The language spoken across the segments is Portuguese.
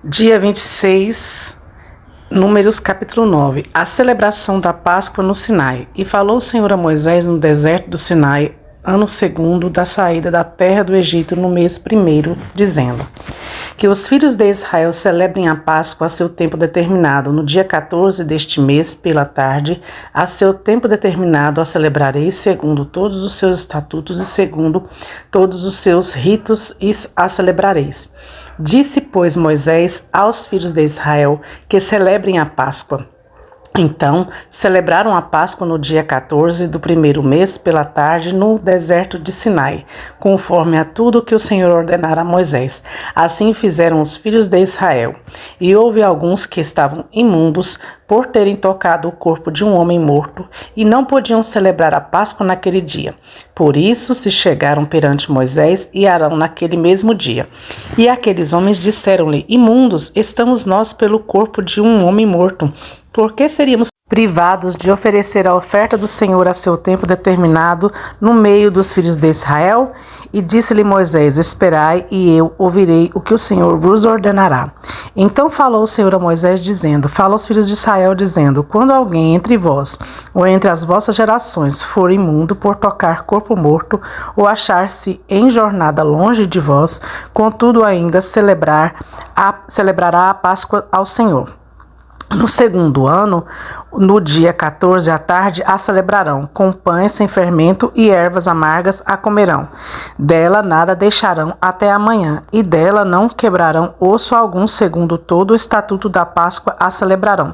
Dia 26, Números capítulo 9, a celebração da Páscoa no Sinai. E falou o Senhor a Moisés no deserto do Sinai, ano segundo da saída da terra do Egito, no mês primeiro, dizendo: que os filhos de Israel celebrem a Páscoa a seu tempo determinado, no dia 14 deste mês, pela tarde, a seu tempo determinado a celebrareis, segundo todos os seus estatutos e segundo todos os seus ritos, e a celebrareis. Disse, pois, Moisés aos filhos de Israel que celebrem a Páscoa. Então, celebraram a Páscoa no dia 14 do primeiro mês, pela tarde, no deserto de Sinai, conforme a tudo que o Senhor ordenara a Moisés. Assim fizeram os filhos de Israel. E houve alguns que estavam imundos por terem tocado o corpo de um homem morto, e não podiam celebrar a Páscoa naquele dia. Por isso se chegaram perante Moisés e Arão naquele mesmo dia. E aqueles homens disseram-lhe: imundos estamos nós pelo corpo de um homem morto. Por que seríamos privados de oferecer a oferta do Senhor a seu tempo determinado no meio dos filhos de Israel? E disse-lhe Moisés: esperai, e eu ouvirei o que o Senhor vos ordenará. Então falou o Senhor a Moisés, dizendo: fala aos filhos de Israel, dizendo: quando alguém entre vós, ou entre as vossas gerações, for imundo por tocar corpo morto, ou achar-se em jornada longe de vós, contudo ainda celebrará a Páscoa ao Senhor. No segundo ano, no dia 14 à tarde, a celebrarão, com pães sem fermento e ervas amargas a comerão. Dela nada deixarão até amanhã, e dela não quebrarão osso algum, segundo todo o estatuto da Páscoa a celebrarão.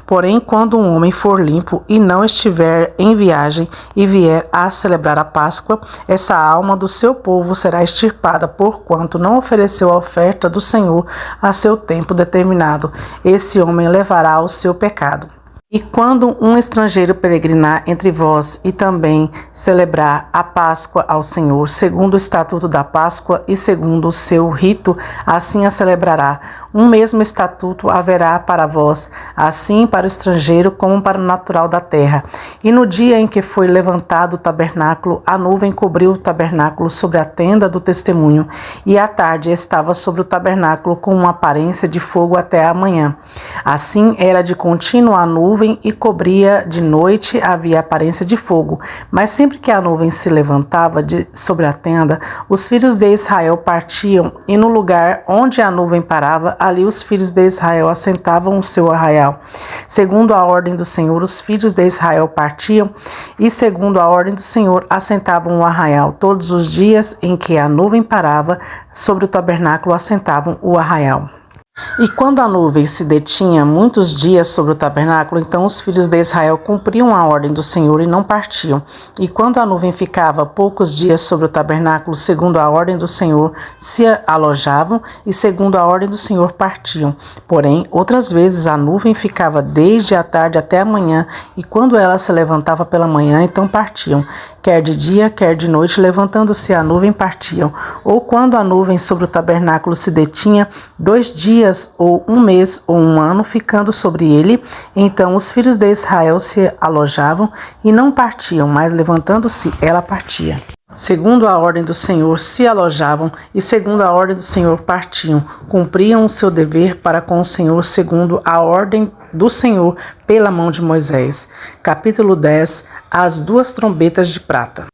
Porém, quando um homem for limpo e não estiver em viagem e vier a celebrar a Páscoa, essa alma do seu povo será extirpada, porquanto não ofereceu a oferta do Senhor a seu tempo determinado. Esse homem levará o seu pecado. E quando um estrangeiro peregrinar entre vós e também celebrar a Páscoa ao Senhor, segundo o estatuto da Páscoa e segundo o seu rito, assim a celebrará. Um mesmo estatuto haverá para vós, assim para o estrangeiro como para o natural da terra. E no dia em que foi levantado o tabernáculo, a nuvem cobriu o tabernáculo sobre a tenda do testemunho, e à tarde estava sobre o tabernáculo com uma aparência de fogo até a manhã. Assim era de contínuo a nuvem, e cobria de noite, havia aparência de fogo. Mas sempre que a nuvem se levantava sobre a tenda, os filhos de Israel partiam, e no lugar onde a nuvem parava, ali os filhos de Israel assentavam o seu arraial. Segundo a ordem do Senhor, os filhos de Israel partiam, e segundo a ordem do Senhor, assentavam o arraial. Todos os dias em que a nuvem parava sobre o tabernáculo, assentavam o arraial. E quando a nuvem se detinha muitos dias sobre o tabernáculo, então os filhos de Israel cumpriam a ordem do Senhor e não partiam. E quando a nuvem ficava poucos dias sobre o tabernáculo, segundo a ordem do Senhor, se alojavam, e segundo a ordem do Senhor partiam. Porém, outras vezes a nuvem ficava desde a tarde até a manhã, e quando ela se levantava pela manhã, então partiam. Quer de dia, quer de noite, levantando-se a nuvem, partiam. Ou quando a nuvem sobre o tabernáculo se detinha 2 dias, ou 1 mês, ou 1 ano, ficando sobre ele, então os filhos de Israel se alojavam e não partiam, mas levantando-se, ela partia. Segundo a ordem do Senhor se alojavam, e segundo a ordem do Senhor partiam, cumpriam o seu dever para com o Senhor, segundo a ordem do Senhor pela mão de Moisés. Capítulo 10, as 2 trombetas de prata.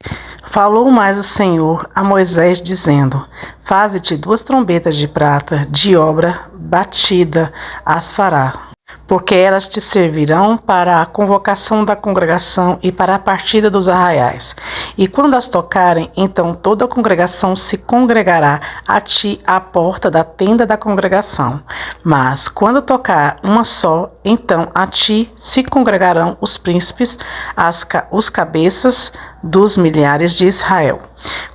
Falou mais o Senhor a Moisés, dizendo: faze-te 2 trombetas de prata, de obra batida as fará, porque elas te servirão para a convocação da congregação e para a partida dos arraiais. E quando as tocarem, então toda a congregação se congregará a ti à porta da tenda da congregação. Mas quando tocar uma só, então a ti se congregarão os príncipes, os cabeças dos milhares de Israel.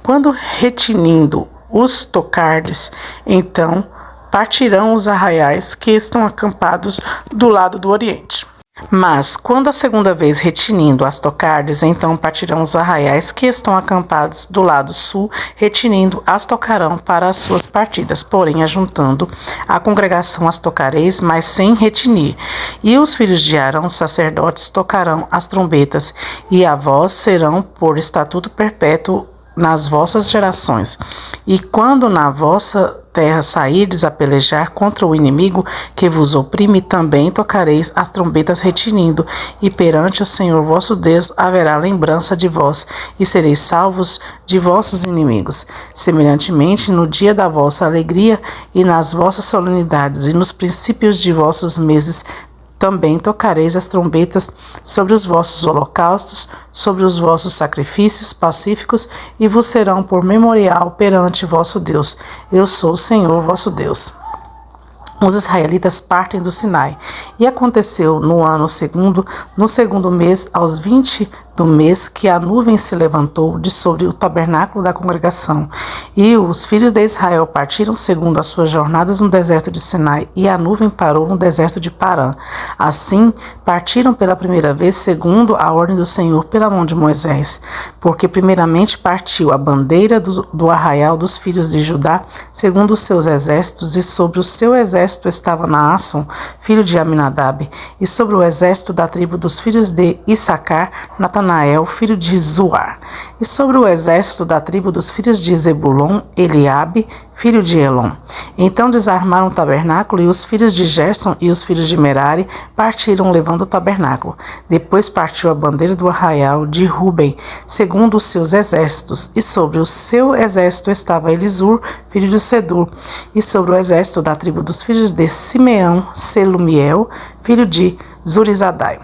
Quando retinindo os tocardes, então partirão os arraiais que estão acampados do lado do oriente. Mas, quando a segunda vez retinindo as tocardes, então partirão os arraiais que estão acampados do lado sul, retinindo as tocarão para as suas partidas. Porém, ajuntando a congregação as tocareis, mas sem retinir. E os filhos de Arão, sacerdotes, tocarão as trombetas, e a vós serão por estatuto perpétuo nas vossas gerações. E quando na vossa terra sairdes a pelejar contra o inimigo que vos oprime, também tocareis as trombetas retinindo, e perante o Senhor vosso Deus haverá lembrança de vós, e sereis salvos de vossos inimigos. Semelhantemente, no dia da vossa alegria, e nas vossas solenidades, e nos princípios de vossos meses, também tocareis as trombetas sobre os vossos holocaustos, sobre os vossos sacrifícios pacíficos, e vos serão por memorial perante vosso Deus. Eu sou o Senhor vosso Deus. Os israelitas partem do Sinai. E aconteceu no ano segundo, no segundo mês, aos 20 do mês, que a nuvem se levantou de sobre o tabernáculo da congregação. E os filhos de Israel partiram segundo as suas jornadas no deserto de Sinai, e a nuvem parou no deserto de Parã. Assim, partiram pela primeira vez segundo a ordem do Senhor pela mão de Moisés. Porque primeiramente partiu a bandeira do arraial dos filhos de Judá, segundo os seus exércitos, e sobre o seu exército estava Naasson, filho de Aminadab, e sobre o exército da tribo dos filhos de Issacar, Natanael, filho de Zuar, e sobre o exército da tribo dos filhos de Zebulon, Eliabe, filho de Elon. Então desarmaram o tabernáculo, e os filhos de Gerson e os filhos de Merari partiram levando o tabernáculo. Depois partiu a bandeira do arraial de Ruben, segundo os seus exércitos, e sobre o seu exército estava Elisur, filho de Sedur, e sobre o exército da tribo dos filhos de Simeão, Selumiel, filho de Zurizadai.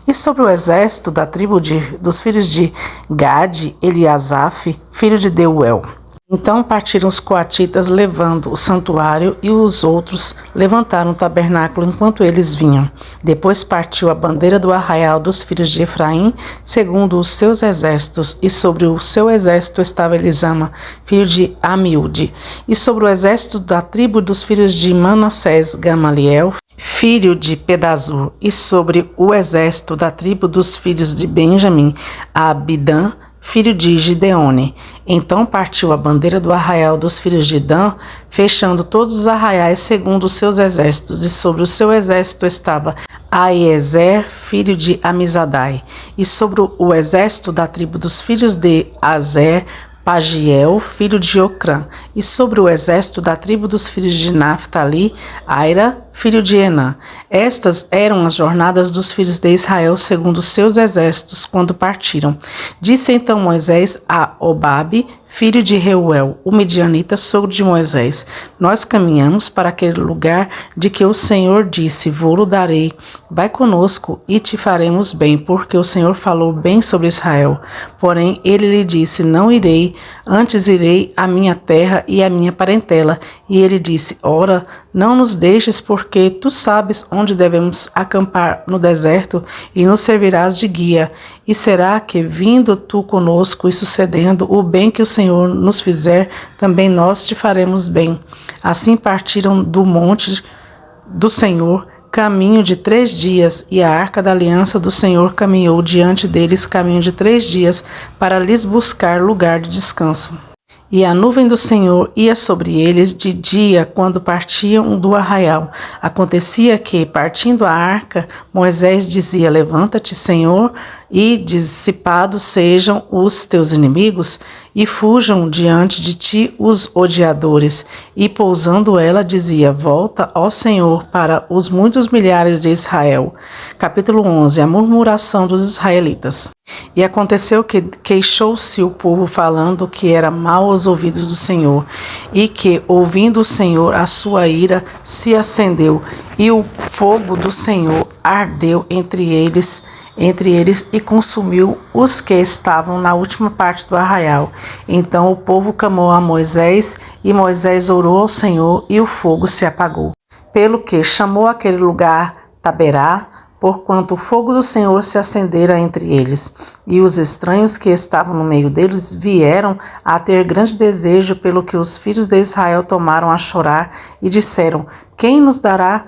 E sobre o exército da tribo dos filhos de Gade, Eliasaf, filho de Deuel. Então partiram os coatitas levando o santuário, e os outros levantaram o tabernáculo enquanto eles vinham. Depois partiu a bandeira do arraial dos filhos de Efraim, segundo os seus exércitos, e sobre o seu exército estava Elisama, filho de Amiúde. E sobre o exército da tribo dos filhos de Manassés, Gamaliel, filho de Pedazur, e sobre o exército da tribo dos filhos de Benjamim, Abidã, filho de Gideone. Então partiu a bandeira do arraial dos filhos de Dan, fechando todos os arraiais segundo os seus exércitos, e sobre o seu exército estava Aiezer, filho de Amizadai, e sobre o exército da tribo dos filhos de Azer, Pagiel, filho de Ocrã, e sobre o exército da tribo dos filhos de Naphtali, Aira, filho de Enã. Estas eram as jornadas dos filhos de Israel segundo os seus exércitos quando partiram. Disse então Moisés a Obabe, filho de Reuel, o midianita, sogro de Moisés: nós caminhamos para aquele lugar de que o Senhor disse: vou-lo darei. Vai conosco e te faremos bem, porque o Senhor falou bem sobre Israel. Porém ele lhe disse: não irei, antes irei à minha terra e à minha parentela. E ele disse: ora, não nos deixes, porque tu sabes onde devemos acampar no deserto, e nos servirás de guia. E será que, vindo tu conosco e sucedendo o bem que o Senhor nos fizer, também nós te faremos bem. Assim partiram do monte do Senhor, caminho de 3 dias, e a arca da aliança do Senhor caminhou diante deles caminho de 3 dias, para lhes buscar lugar de descanso. E a nuvem do Senhor ia sobre eles de dia, quando partiam do arraial. Acontecia que, partindo a arca, Moisés dizia: levanta-te, Senhor, e dissipados sejam os teus inimigos, e fujam diante de ti os odiadores. E pousando ela, dizia: volta, ó Senhor, para os muitos milhares de Israel. Capítulo 11. A murmuração dos israelitas. E aconteceu que queixou-se o povo, falando que era mal aos ouvidos do Senhor, e que, ouvindo o Senhor, a sua ira se acendeu, e o fogo do Senhor ardeu entre eles e consumiu os que estavam na última parte do arraial. Então o povo clamou a Moisés, e Moisés orou ao Senhor, e o fogo se apagou. Pelo que chamou aquele lugar Taberá, porquanto o fogo do Senhor se acendera entre eles. E os estranhos que estavam no meio deles vieram a ter grande desejo, pelo que os filhos de Israel tomaram a chorar, e disseram: quem nos dará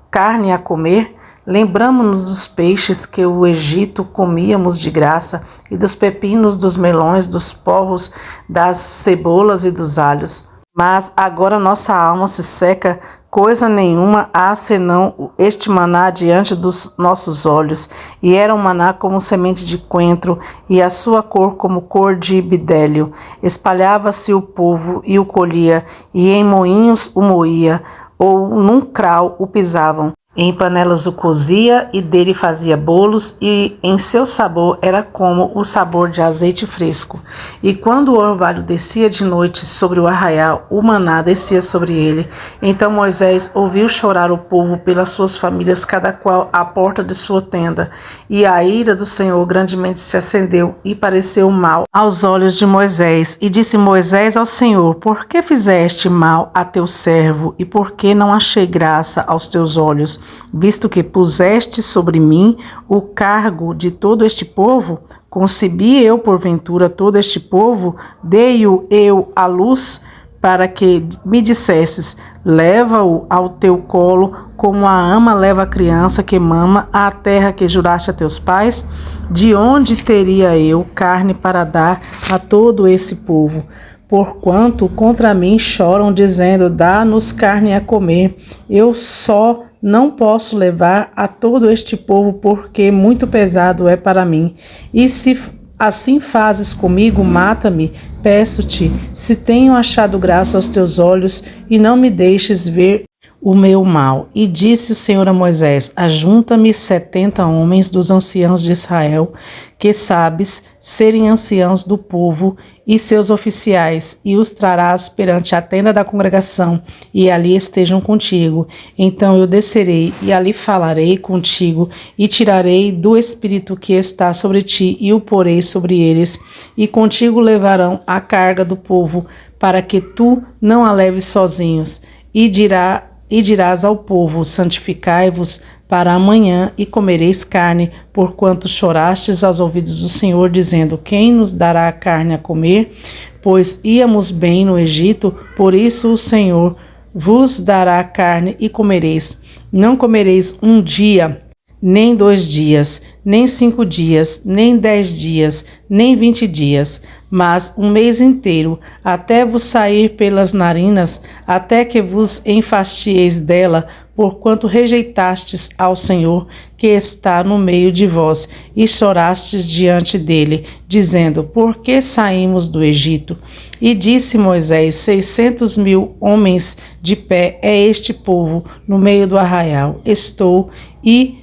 carne a comer? Lembramo-nos dos peixes que o Egito comíamos de graça, e dos pepinos, dos melões, dos porros, das cebolas e dos alhos. Mas agora nossa alma se seca, coisa nenhuma há senão este maná diante dos nossos olhos. E era um maná como semente de coentro, e a sua cor como cor de bidélio. Espalhava-se o povo e o colhia, e em moinhos o moía, ou num crau o pisavam. Em panelas o cozia e dele fazia bolos, e em seu sabor era como o sabor de azeite fresco. E quando o orvalho descia de noite sobre o arraial, o maná descia sobre ele. Então Moisés ouviu chorar o povo pelas suas famílias, cada qual à porta de sua tenda. E a ira do Senhor grandemente se acendeu e pareceu mal aos olhos de Moisés. E disse Moisés ao Senhor: por que fizeste mal a teu servo, e por que não achei graça aos teus olhos? Visto que puseste sobre mim o cargo de todo este povo, concebi eu porventura todo este povo, dei-o eu à luz, para que me dissesses: leva-o ao teu colo, como a ama leva a criança que mama, à terra que juraste a teus pais? De onde teria eu carne para dar a todo esse povo? Porquanto contra mim choram, dizendo: dá-nos carne a comer. Eu só não posso levar a todo este povo, porque muito pesado é para mim. E se assim fazes comigo, mata-me, peço-te, se tenho achado graça aos teus olhos, e não me deixes ver o meu mal. E disse o Senhor a Moisés: ajunta-me 70 homens dos anciãos de Israel, que sabes serem anciãos do povo, e seus oficiais, e os trarás perante a tenda da congregação, e ali estejam contigo. Então eu descerei, e ali falarei contigo, e tirarei do espírito que está sobre ti, e o porei sobre eles, e contigo levarão a carga do povo, para que tu não a leves sozinhos. E dirás ao povo: santificai-vos para amanhã, e comereis carne, porquanto chorastes aos ouvidos do Senhor, dizendo: quem nos dará a carne a comer? Pois íamos bem no Egito, por isso o Senhor vos dará a carne e comereis. Não comereis um dia, nem 2 dias, nem 5 dias, nem 10 dias, nem 20 dias, mas um mês inteiro, até vos sair pelas narinas, até que vos enfastieis dela, porquanto rejeitastes ao Senhor, que está no meio de vós, e chorastes diante dele, dizendo: por que saímos do Egito? E disse Moisés: 600.000 homens de pé é este povo no meio do arraial. Estou, e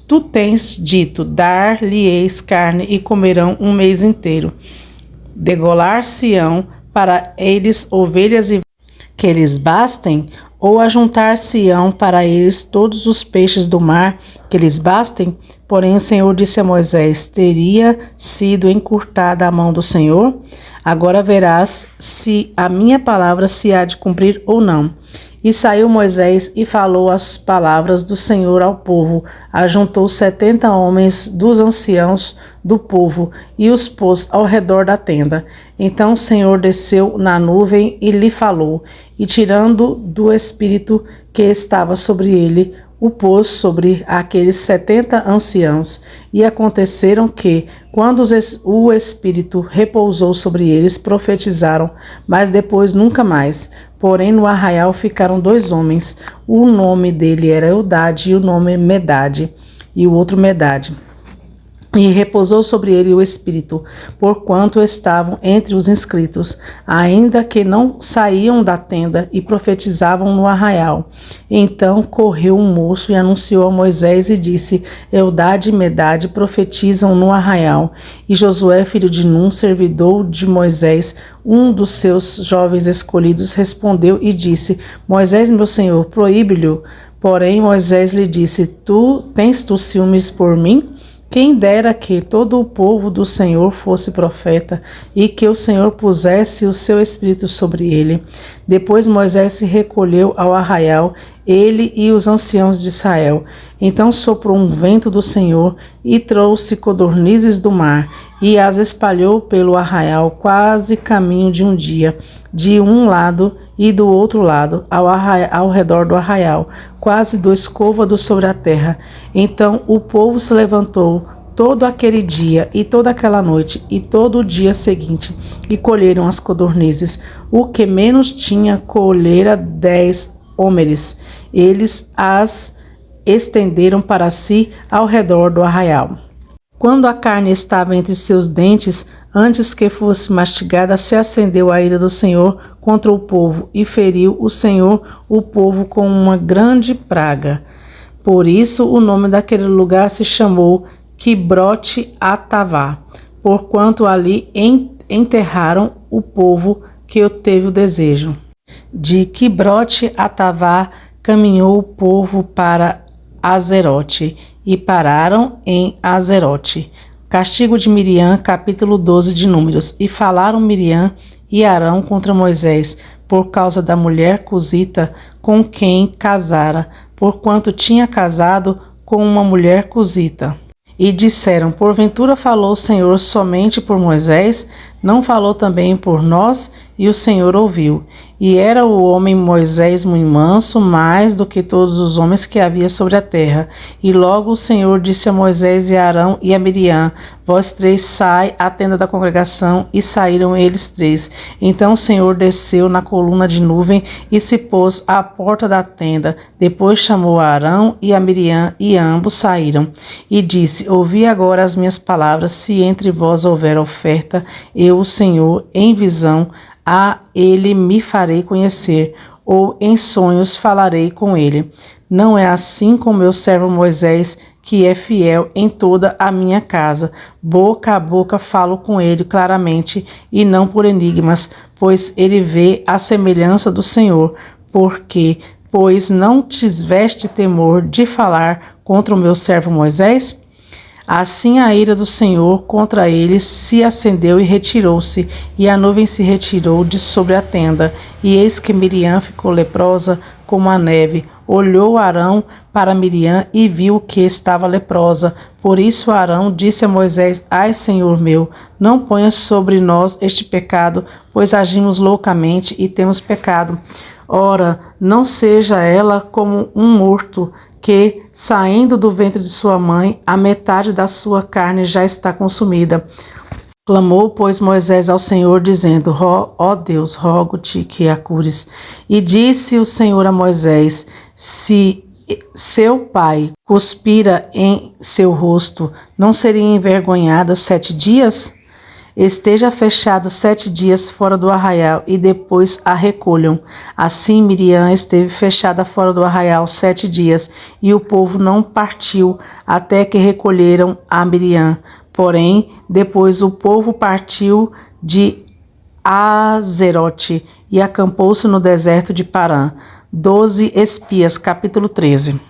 tu tens dito: dar-lhe-eis carne e comerão um mês inteiro. Degolar-se-ão para eles ovelhas e que lhes bastem, ou ajuntar-se-ão para eles todos os peixes do mar que lhes bastem? Porém o Senhor disse a Moisés: teria sido encurtada a mão do Senhor? Agora verás se a minha palavra se há de cumprir ou não. E saiu Moisés e falou as palavras do Senhor ao povo. Ajuntou 70 homens dos anciãos do povo e os pôs ao redor da tenda. Então o Senhor desceu na nuvem e lhe falou, e tirando do espírito que estava sobre ele, o pôs sobre aqueles 70 anciãos. E aconteceram que, quando o Espírito repousou sobre eles, profetizaram, mas depois nunca mais. Porém no arraial ficaram 2 homens, o nome dele era Eldade e o nome Medade, e o outro Medade. E repousou sobre ele o Espírito, porquanto estavam entre os inscritos, ainda que não saíam da tenda, e profetizavam no arraial. Então correu um moço e anunciou a Moisés e disse: Eldade e Medade profetizam no arraial. E Josué, filho de Num, servidor de Moisés, um dos seus jovens escolhidos, respondeu e disse: Moisés, meu senhor, proíbe-lhe. Porém Moisés lhe disse: tens tu ciúmes por mim? Quem dera que todo o povo do Senhor fosse profeta, e que o Senhor pusesse o seu espírito sobre ele. Depois Moisés se recolheu ao arraial, ele e os anciãos de Israel. Então soprou um vento do Senhor e trouxe codornizes do mar, e as espalhou pelo arraial quase caminho de um dia, de um lado e do outro lado, ao redor do arraial, quase 2 côvados sobre a terra. Então o povo se levantou, todo aquele dia e toda aquela noite e todo o dia seguinte, e colheram as codornizes. O que menos tinha colhera 10 homeres. Eles as estenderam para si ao redor do arraial. Quando a carne estava entre seus dentes, antes que fosse mastigada, se acendeu a ira do Senhor contra o povo, e feriu o Senhor o povo com uma grande praga. Por isso o nome daquele lugar se chamou Quibrote Atavá, porquanto ali enterraram o povo que teve o desejo. De Quibrote Atavá caminhou o povo para Azerote, e pararam em Azerote. Castigo de Miriam, capítulo 12 de Números. E falaram Miriam e Arão contra Moisés, por causa da mulher cusita com quem casara, porquanto tinha casado com uma mulher cusita. E disseram: porventura falou o Senhor somente por Moisés? Não falou também por nós? E o Senhor ouviu. E era o homem Moisés muito manso, mais do que todos os homens que havia sobre a terra. E logo o Senhor disse a Moisés e a Arão e a Miriam: vós três sai à tenda da congregação. E saíram eles três. Então o Senhor desceu na coluna de nuvem e se pôs à porta da tenda. Depois chamou a Arão e a Miriam, e ambos saíram. E disse: ouvi agora as minhas palavras. Se entre vós houver oferta, eu, o Senhor, em visão, a ele me farei conhecer, ou em sonhos falarei com ele. Não é assim com meu servo Moisés, que é fiel em toda a minha casa. Boca a boca falo com ele claramente, e não por enigmas, pois ele vê a semelhança do Senhor. Pois não tiveste temor de falar contra o meu servo Moisés? Assim a ira do Senhor contra eles se acendeu e retirou-se, e a nuvem se retirou de sobre a tenda. E eis que Miriam ficou leprosa como a neve. Olhou Arão para Miriam e viu que estava leprosa. Por isso Arão disse a Moisés: ai, Senhor meu, não ponhas sobre nós este pecado, pois agimos loucamente e temos pecado. Ora, não seja ela como um morto, que, saindo do ventre de sua mãe, a metade da sua carne já está consumida. Clamou, pois, Moisés ao Senhor, dizendo: ó Deus, rogo-te que a cures. E disse o Senhor a Moisés: se seu pai cuspira em seu rosto, não seria envergonhada 7 dias? Esteja fechado 7 dias fora do arraial, e depois a recolham. Assim Miriam esteve fechada fora do arraial 7 dias, e o povo não partiu até que recolheram a Miriam. Porém, depois o povo partiu de Azerote e acampou-se no deserto de Parã. 12 espias, capítulo 13.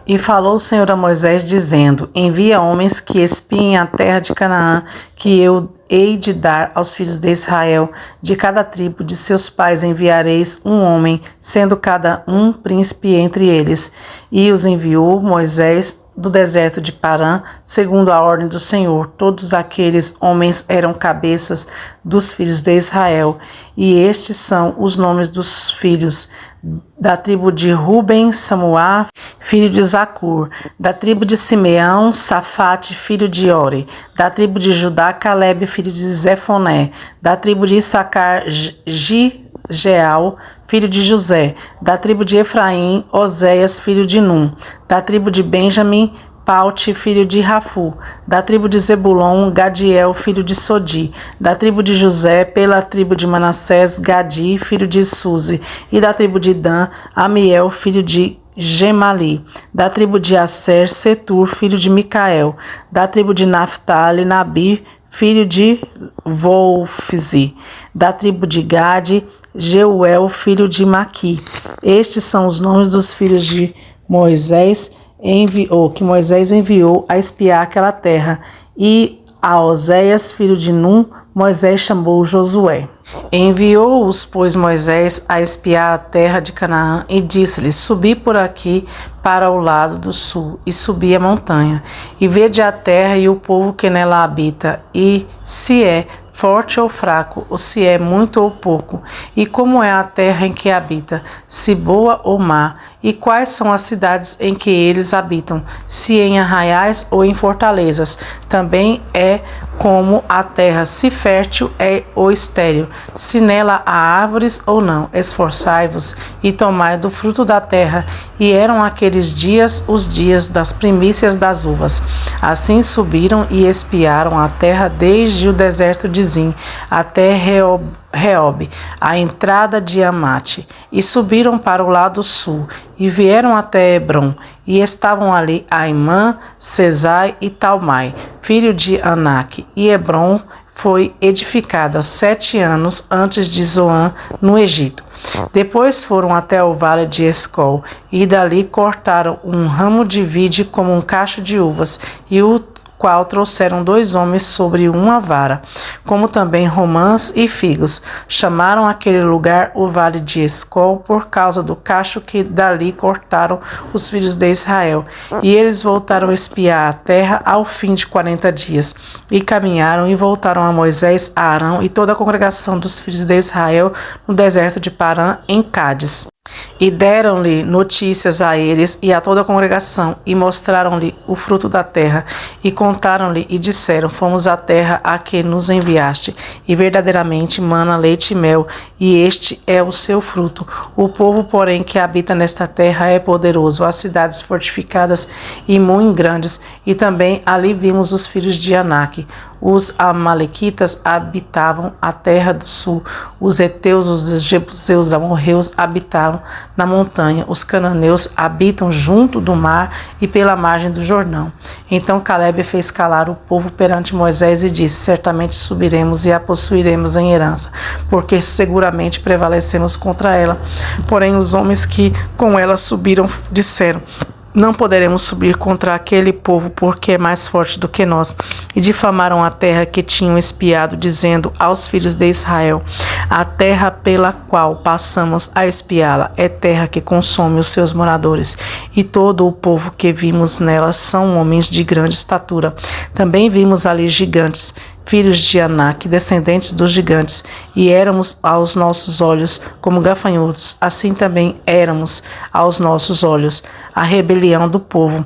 E falou o Senhor a Moisés, dizendo: envia homens que espiem a terra de Canaã, que eu hei de dar aos filhos de Israel. De cada tribo de seus pais enviareis um homem, sendo cada um príncipe entre eles. E os enviou Moisés do deserto de Parã, segundo a ordem do Senhor. Todos aqueles homens eram cabeças dos filhos de Israel. E estes são os nomes dos filhos: da tribo de Ruben, Samuá, filho de Zacur; da tribo de Simeão, Safate, filho de Ori; da tribo de Judá, Calebe, filho de Zefoné; da tribo de Issacar, Gigeal, filho de José; da tribo de Efraim, Oséias, filho de Num; da tribo de Benjamim, Paute, filho de Rafu; da tribo de Zebulon, Gadiel, filho de Sodi; da tribo de José, pela tribo de Manassés, Gadi, filho de Suzi; e da tribo de Dan, Amiel, filho de Gemali; da tribo de Asser, Setur, filho de Micael; da tribo de Naphtali, Nabi, filho de Volfzi; da tribo de Gade, Jeuel, filho de Maqui. Estes são os nomes dos filhos de Moisés, que Moisés enviou a espiar aquela terra. E a Oséias, filho de Num, Moisés chamou Josué. Enviou-os, pois, Moisés a espiar a terra de Canaã, e disse-lhes: subi por aqui para o lado do sul, e subi a montanha, e vede a terra e o povo que nela habita, e se é forte ou fraco, ou se é muito ou pouco, e como é a terra em que habita, se boa ou má, e quais são as cidades em que eles habitam, se em arraiais ou em fortalezas. Também é como a terra, se fértil é ou estéril, se nela há árvores ou não. Esforçai-vos e tomai do fruto da terra. E eram aqueles dias os dias das primícias das uvas. Assim subiram e espiaram a terra desde o deserto de Zim até Reob, a entrada de Amate, e subiram para o lado sul, e vieram até Hebron, e estavam ali Aimã, Sesai e Talmai, filho de Anak, e Hebron foi edificada 7 anos antes de Zoan, no Egito. Depois foram até o vale de Escol, e dali cortaram um ramo de vide como um cacho de uvas, e o qual trouxeram 2 homens sobre uma vara, como também romãs e figos. Chamaram aquele lugar o vale de Escol por causa do cacho que dali cortaram os filhos de Israel. E eles voltaram a espiar a terra ao fim de 40 dias. E caminharam e voltaram a Moisés, a Arão e toda a congregação dos filhos de Israel no deserto de Parã, em Cádiz. E deram-lhe notícias a eles e a toda a congregação, e mostraram-lhe o fruto da terra, e contaram-lhe e disseram: Fomos à terra a que nos enviaste, e verdadeiramente mana leite e mel, e este é o seu fruto. O povo, porém, que habita nesta terra é poderoso, as cidades fortificadas e muito grandes, e também ali vimos os filhos de Anak. Os amalequitas habitavam a terra do sul, os heteus, os jebuseus, os amorreus habitavam na montanha, os cananeus habitam junto do mar e pela margem do Jordão. Então Calebe fez calar o povo perante Moisés e disse: Certamente subiremos e a possuiremos em herança, porque seguramente prevalecemos contra ela. Porém os homens que com ela subiram disseram: Não poderemos subir contra aquele povo, porque é mais forte do que nós. E difamaram a terra que tinham espiado, dizendo aos filhos de Israel: A terra pela qual passamos a espiá-la é terra que consome os seus moradores. E todo o povo que vimos nela são homens de grande estatura. Também vimos ali gigantes, filhos de Anak, descendentes dos gigantes, e éramos aos nossos olhos como gafanhotos, assim também éramos aos nossos olhos. A rebelião do povo.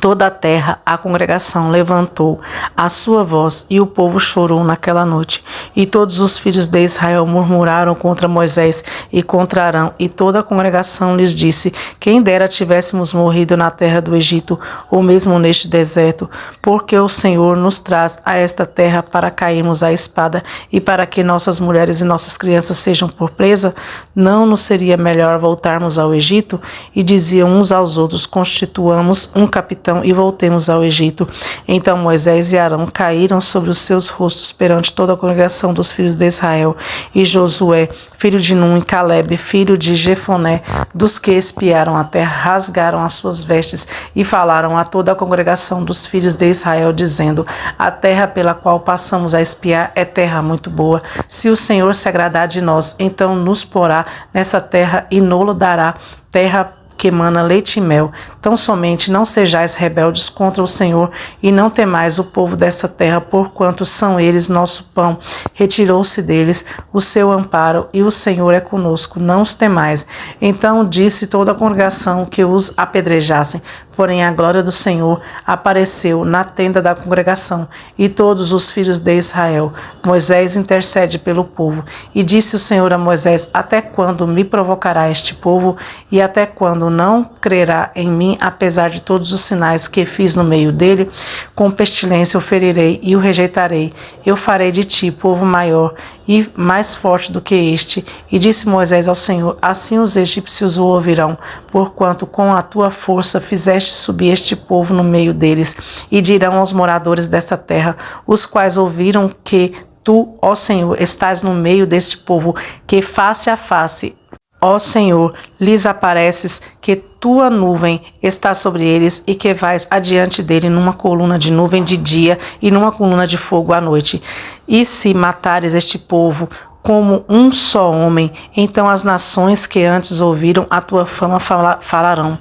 Toda a terra, a congregação levantou a sua voz, e o povo chorou naquela noite. E todos os filhos de Israel murmuraram contra Moisés e contra Arão, e toda a congregação lhes disse: Quem dera tivéssemos morrido na terra do Egito, ou mesmo neste deserto, porque o Senhor nos traz a esta terra para cairmos à espada, e para que nossas mulheres e nossas crianças sejam por presa. Não nos seria melhor voltarmos ao Egito? E diziam uns aos outros: Constituamos um capitão e voltemos ao Egito. Então Moisés e Arão caíram sobre os seus rostos perante toda a congregação dos filhos de Israel. E Josué, filho de Num, e Calebe, filho de Jefoné, dos que espiaram a terra, rasgaram as suas vestes e falaram a toda a congregação dos filhos de Israel, dizendo: A terra pela qual passamos a espiar é terra muito boa. Se o Senhor se agradar de nós, então nos porá nessa terra e nolo dará, terra que emana leite e mel. Tão somente não sejais rebeldes contra o Senhor, e não temais o povo dessa terra, porquanto são eles nosso pão. Retirou-se deles o seu amparo, e o Senhor é conosco, não os temais. Então disse toda a congregação que os apedrejassem. Porém a glória do Senhor apareceu na tenda da congregação, e todos os filhos de Israel. Moisés intercede pelo povo. E disse o Senhor a Moisés: Até quando me provocará este povo, e até quando não crerá em mim, apesar de todos os sinais que fiz no meio dele? Com pestilência o ferirei e o rejeitarei. Eu farei de ti povo maior e mais forte do que este. E disse Moisés ao Senhor: Assim os egípcios o ouvirão, porquanto com a tua força fizeste subir este povo no meio deles. E dirão aos moradores desta terra, os quais ouviram, que tu, ó Senhor, estás no meio deste povo, que face a face, ó Senhor, lhes apareces, que tua nuvem está sobre eles, e que vais adiante dele numa coluna de nuvem de dia e numa coluna de fogo à noite. E se matares este povo como um só homem, então as nações que antes ouviram a tua fama falarão.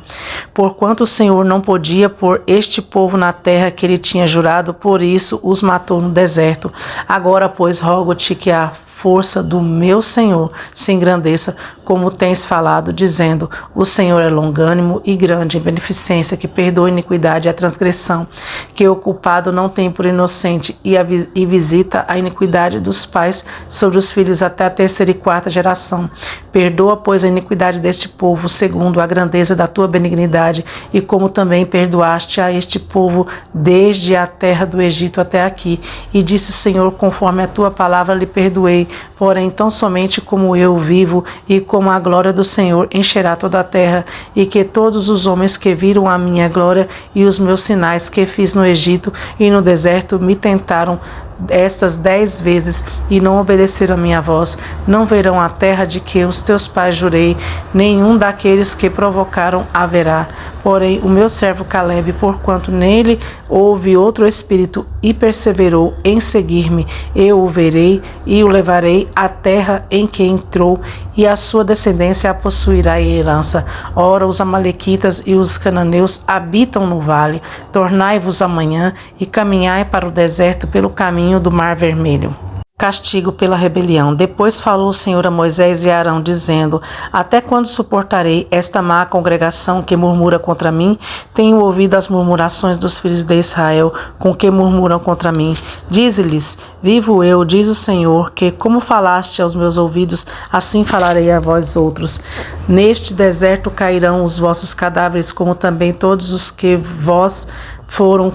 Porquanto o Senhor não podia pôr este povo na terra que ele tinha jurado, por isso os matou no deserto. Agora, pois, rogo-te que a força do meu Senhor se engrandeça, como tens falado, dizendo: o Senhor é longânimo e grande em beneficência, que perdoa a iniquidade e a transgressão, que o culpado não tem por inocente, e visita a iniquidade dos pais sobre os filhos até a terceira e quarta geração. Perdoa, pois, a iniquidade deste povo, segundo a grandeza da tua benignidade, e como também perdoaste a este povo desde a terra do Egito até aqui. E disse o Senhor: conforme a tua palavra lhe perdoei. Porém, tão somente como eu vivo e como a glória do Senhor encherá toda a terra, e que todos os homens que viram a minha glória e os meus sinais que fiz no Egito e no deserto me tentaram estas 10 vezes e não obedeceram a minha voz, não verão a terra de que os teus pais jurei, nenhum daqueles que provocaram haverá. Porém, o meu servo Caleb, porquanto nele houve outro espírito e perseverou em seguir-me, eu o verei e o levarei à terra em que entrou, e a sua descendência a possuirá em herança. Ora, os amalequitas e os cananeus habitam no vale. Tornai-vos amanhã e caminhai para o deserto pelo caminho do Mar Vermelho. Castigo pela rebelião. Depois falou o Senhor a Moisés e a Arão, dizendo: até quando suportarei esta má congregação que murmura contra mim? Tenho ouvido as murmurações dos filhos de Israel, com que murmuram contra mim. Dize-lhes: vivo eu, diz o Senhor, que como falaste aos meus ouvidos, assim falarei a vós outros. Neste deserto cairão os vossos cadáveres, como também todos os que vós foram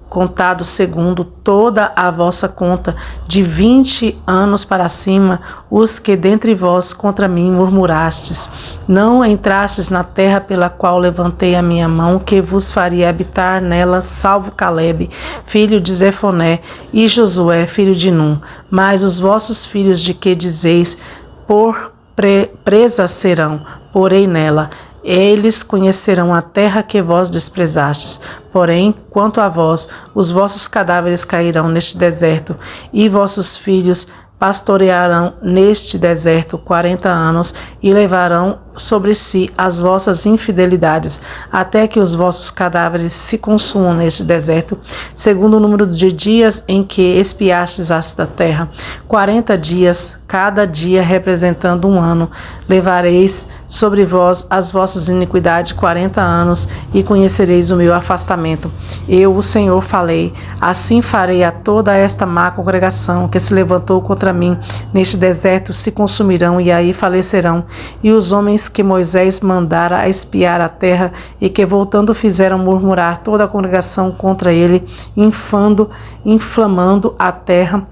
contados segundo toda a vossa conta, de 20 anos para cima, os que dentre vós contra mim murmurastes. Não entrastes na terra pela qual levantei a minha mão, que vos faria habitar nela, salvo Caleb, filho de Zefoné, e Josué, filho de Num. Mas os vossos filhos, de que dizeis, por presa serão, porém nela. Eles conhecerão a terra que vós desprezastes. Porém, quanto a vós, os vossos cadáveres cairão neste deserto, e vossos filhos pastorearão neste deserto 40 anos, e levarão sobre si as vossas infidelidades, até que os vossos cadáveres se consumam neste deserto, segundo o número de dias em que espiastes esta terra. 40 dias, cada dia representando um ano. Levareis sobre vós as vossas iniquidades 40 anos, e conhecereis o meu afastamento. Eu, o Senhor, falei. Assim farei a toda esta má congregação que se levantou contra mim neste deserto, se consumirão e aí falecerão. E os homens que Moisés mandara a espiar a terra, e que voltando fizeram murmurar toda a congregação contra ele, inflamando a terra.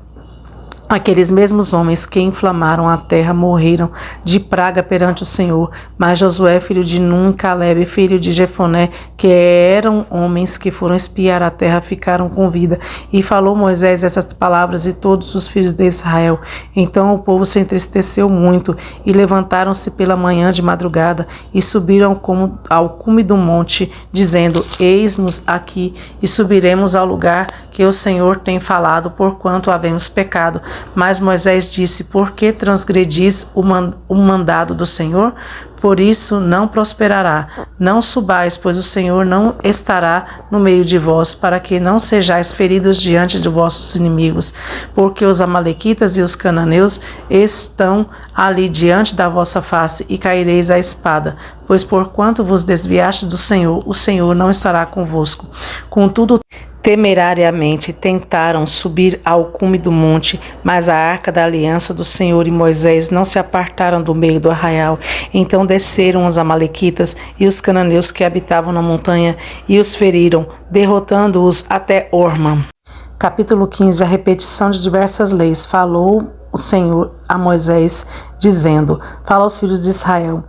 Aqueles mesmos homens que inflamaram a terra morreram de praga perante o Senhor. Mas Josué, filho de Num, e Caleb, filho de Jefoné, que eram homens que foram espiar a terra, ficaram com vida. E falou Moisés essas palavras, e todos os filhos de Israel. Então o povo se entristeceu muito, e levantaram-se pela manhã de madrugada, e subiram ao cume do monte, dizendo: eis-nos aqui, e subiremos ao lugar que o Senhor tem falado, porquanto havemos pecado. Mas Moisés disse: por que transgredis o mandado do Senhor? Por isso não prosperará. Não subais, pois o Senhor não estará no meio de vós, para que não sejais feridos diante de vossos inimigos. Porque os amalequitas e os cananeus estão ali diante da vossa face, e caireis à espada. Pois porquanto vos desviaste do Senhor, o Senhor não estará convosco. Contudo, temerariamente tentaram subir ao cume do monte, mas a arca da aliança do Senhor e Moisés não se apartaram do meio do arraial. Então desceram os amalequitas e os cananeus que habitavam na montanha, e os feriram, derrotando-os até Orma. Capítulo 15. A repetição de diversas leis. Falou o Senhor a Moisés, dizendo: fala aos filhos de Israel,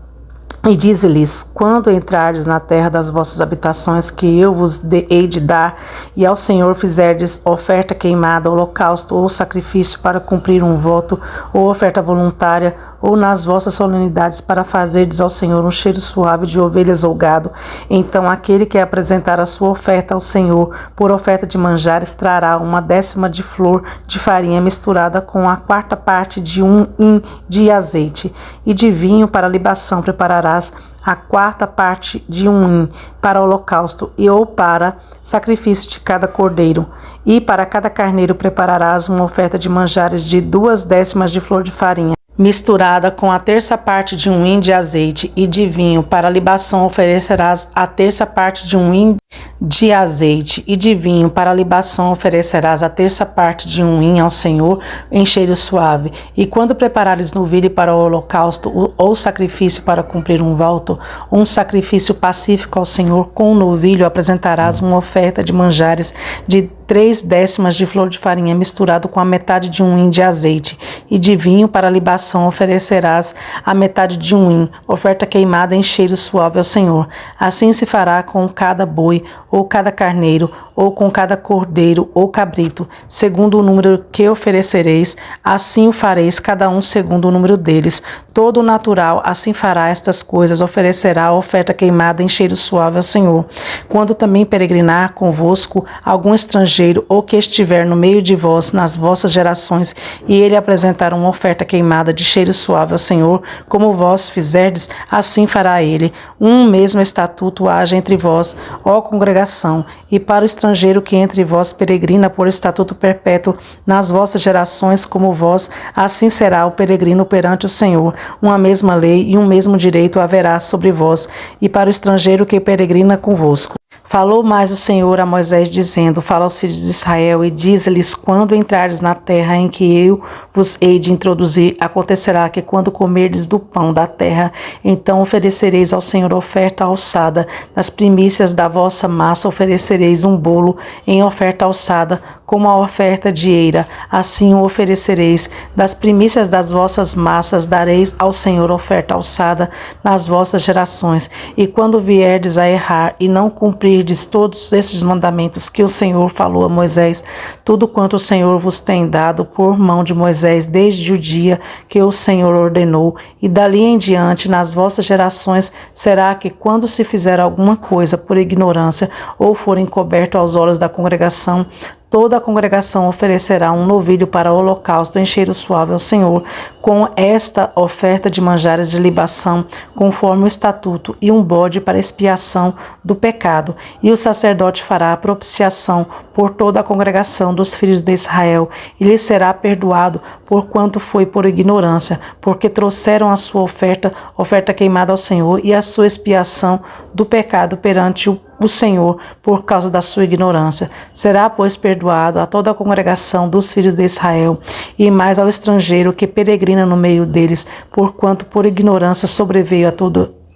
e dize-lhes: quando entrardes na terra das vossas habitações, que eu vos hei de dar, e ao Senhor fizerdes oferta queimada, holocausto ou sacrifício para cumprir um voto, ou oferta voluntária, ou nas vossas solenidades, para fazerdes ao Senhor um cheiro suave de ovelhas ou gado, então aquele que apresentar a sua oferta ao Senhor por oferta de manjares trará 1/10 de flor de farinha misturada com a 4ª parte de um hin de azeite, e de vinho para libação prepararás a 4ª parte de um hin para holocausto e ou para sacrifício de cada cordeiro, e para cada carneiro prepararás uma oferta de manjares de 2/10 de flor de farinha misturada com a 1/3 parte de um hin de azeite, e de vinho para libação oferecerás a 1/3 parte de um hin de azeite, e de vinho para libação oferecerás a 1/3 parte de um hin ao Senhor em cheiro suave. E quando preparares novilho para o holocausto ou sacrifício para cumprir um voto, um sacrifício pacífico ao Senhor, com o novilho apresentarás uma oferta de manjares de 3/10 de flor de farinha misturado com a metade de um hin de azeite, e de vinho para libação oferecerás a metade de um hin, oferta queimada em cheiro suave ao Senhor. Assim se fará com cada boi ou cada carneiro, ou com cada cordeiro ou cabrito, segundo o número que oferecereis, assim o fareis, cada um segundo o número deles. Todo natural assim fará estas coisas, oferecerá a oferta queimada em cheiro suave ao Senhor. Quando também peregrinar convosco algum estrangeiro, ou que estiver no meio de vós, nas vossas gerações, e ele apresentar uma oferta queimada de cheiro suave ao Senhor, como vós fizerdes, assim fará ele. Um mesmo estatuto haja entre vós, ó congregação, e para o estrangeiro que entre vós peregrina por estatuto perpétuo nas vossas gerações, como vós, assim será o peregrino perante o Senhor. Uma mesma lei e um mesmo direito haverá sobre vós, e para o estrangeiro que peregrina convosco. Falou mais o Senhor a Moisés, dizendo: Fala aos filhos de Israel e diz-lhes: Quando entrardes na terra em que eu vos hei de introduzir, acontecerá que quando comerdes do pão da terra, então oferecereis ao Senhor oferta alçada. Das primícias da vossa massa oferecereis um bolo em oferta alçada, como a oferta de eira, assim o oferecereis. Das primícias das vossas massas dareis ao Senhor oferta alçada nas vossas gerações. E quando vierdes a errar e não cumprirdes todos esses mandamentos que o Senhor falou a Moisés, tudo quanto o Senhor vos tem dado por mão de Moisés desde o dia que o Senhor ordenou, e dali em diante nas vossas gerações, será que quando se fizer alguma coisa por ignorância ou for encoberto aos olhos da congregação, toda a congregação oferecerá um novilho para o holocausto em cheiro suave ao Senhor, com esta oferta de manjares de libação, conforme o estatuto, e um bode para expiação do pecado. E o sacerdote fará a propiciação por toda a congregação dos filhos de Israel, e lhe será perdoado por quanto foi por ignorância, porque trouxeram a sua oferta queimada ao Senhor, e a sua expiação do pecado perante o Senhor por causa da sua ignorância. Será, pois, perdoado a toda a congregação dos filhos de Israel, e mais ao estrangeiro que peregrina no meio deles, porquanto por ignorância sobreveio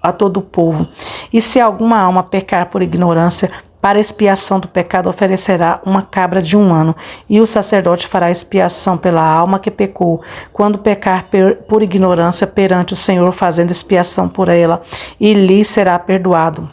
a todo o povo. E se alguma alma pecar por ignorância, para expiação do pecado oferecerá uma cabra de 1 ano, e o sacerdote fará expiação pela alma que pecou, quando pecar por ignorância perante o Senhor, fazendo expiação por ela, e lhe será perdoado.